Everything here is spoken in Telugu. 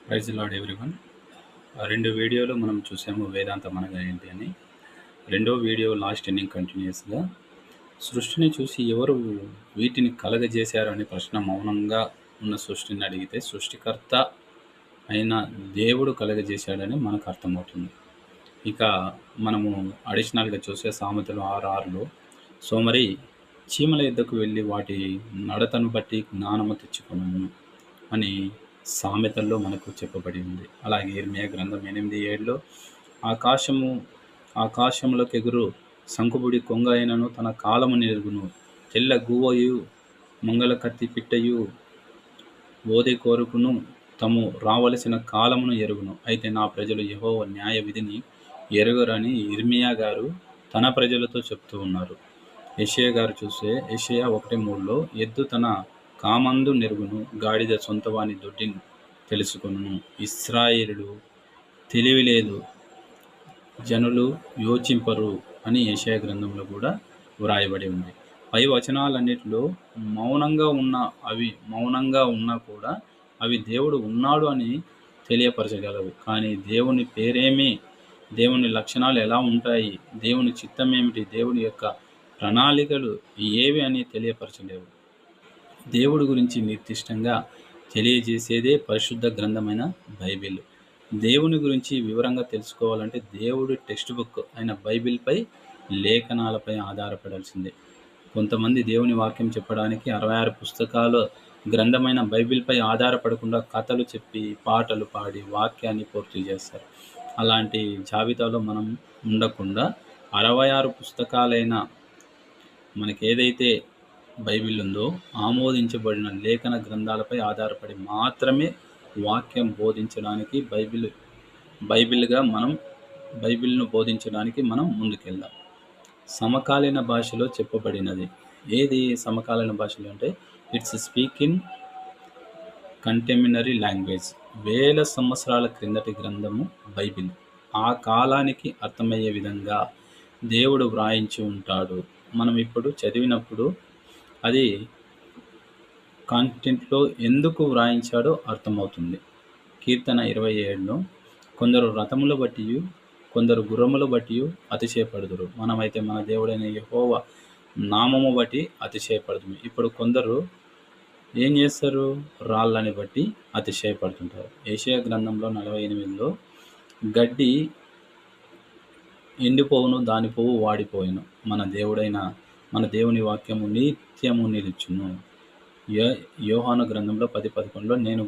Praise lord everyone. 2 వీడియోలు మనం చూసాము వేదాంతం అనగా ఏంటి అని. రెండో వీడియో లాస్ట్ ఎండింగ్ కంటిన్యూస్గా సృష్టిని చూసి ఎవరు వీటిని కలగజేశారు అనే ప్రశ్న మౌనంగా ఉన్న సృష్టిని అడిగితే సృష్టికర్త అయిన దేవుడు కలగజేశాడని మనకు అర్థమవుతుంది. ఇక మనము అడిషనల్గా చూసే సామెతలు 6:6లో సోమరి చీమల యుద్ధకు వెళ్ళి వాటి నడతను బట్టి జ్ఞానము తెచ్చుకొనును అని సామెతల్లో మనకు చెప్పబడి ఉంది. అలాగే ఇర్మియా గ్రంథం 8:7లో ఆకాశంలోకి ఎగురు శంకుబుడి కొంగ అయినను తన కాలము నెరుగును, తెల్ల గువ్వయు మంగళ కత్తి పిట్టయు ఓది కోరుకును తము రావలసిన కాలమును ఎరుగును, అయితే నా ప్రజలు యెహోవా న్యాయ విధిని ఎరుగరని ఇర్మియా గారు తన ప్రజలతో చెప్తూ ఉన్నారు. యెషయా గారు చూస్తే యెషయా 1:3లో ఎద్దు తన కామందు నెరుగును, గాడిద సొంతవాని దొడ్డిని తెలుసుకొనును, ఇశ్రాయేలుడు తెలివి లేదు, జనులు యోచింపరు అని యెషయా గ్రంథంలో కూడా వ్రాయబడి ఉంది. పై వచనాలన్నిటిలో మౌనంగా ఉన్నా కూడా అవి దేవుడు ఉన్నాడు అని తెలియపరచగలవు. కానీ దేవుని పేరేమి, దేవుని లక్షణాలు ఎలా ఉంటాయి, దేవుని చిత్తం ఏమిటి, దేవుని యొక్క ప్రణాళికలు ఏవి అని తెలియపరచలేవు. దేవుడి గురించి నిర్దిష్టంగా తెలియజేసేదే పరిశుద్ధ గ్రంథమైన బైబిల్. దేవుని గురించి వివరంగా తెలుసుకోవాలంటే దేవుడి టెక్స్ట్ బుక్ అయిన బైబిల్పై లేఖనాలపై ఆధారపడాల్సిందే. కొంతమంది దేవుని వాక్యం చెప్పడానికి 66 పుస్తకాల గ్రంథమైన బైబిల్పై ఆధారపడకుండా కథలు చెప్పి పాటలు పాడి వాక్యాన్ని పూర్తి చేస్తారు. అలాంటి జాబితాలో మనం ఉండకుండా 66 పుస్తకాలైన మనకి ఏదైతే బైబిల్ ఉందో ఆమోదించబడిన లేఖన గ్రంథాలపై ఆధారపడి మాత్రమే వాక్యం బోధించడానికి బైబిల్ను బోధించడానికి మనం ముందుకెళ్దాం. సమకాలీన భాషలో చెప్పబడినది ఏది? సమకాలీన భాషలో అంటే ఇట్స్ స్పీక్ ఇన్ కంటెంపరరీ లాంగ్వేజ్. వేల సంవత్సరాల క్రిందటి గ్రంథము బైబిల్. ఆ కాలానికి అర్థమయ్యే విధంగా దేవుడు వ్రాయించి ఉంటాడు. మనం ఇప్పుడు చదివినప్పుడు అది కాంటెంట్లో ఎందుకు వ్రాయించాడో అర్థమవుతుంది. కీర్తన 27లో కొందరు రథముల బట్టి కొందరు గుర్రముల బట్టి అతిశయపడుదురు, మనమైతే మన దేవుడైన యెహోవా నామము బట్టి అతిశయపడుతుంది. ఇప్పుడు కొందరు ఏం చేస్తారు? రాళ్ళని బట్టి అతిశయపడుతుంటారు. యెషయా గ్రంథంలో 48లో గడ్డి ఎండిపోవును, దాని పువ్వు వాడిపోయిను, మన దేవుని వాక్యము నిత్యము నిలుచును. యోహాను గ్రంథంలో 10:11లో నేను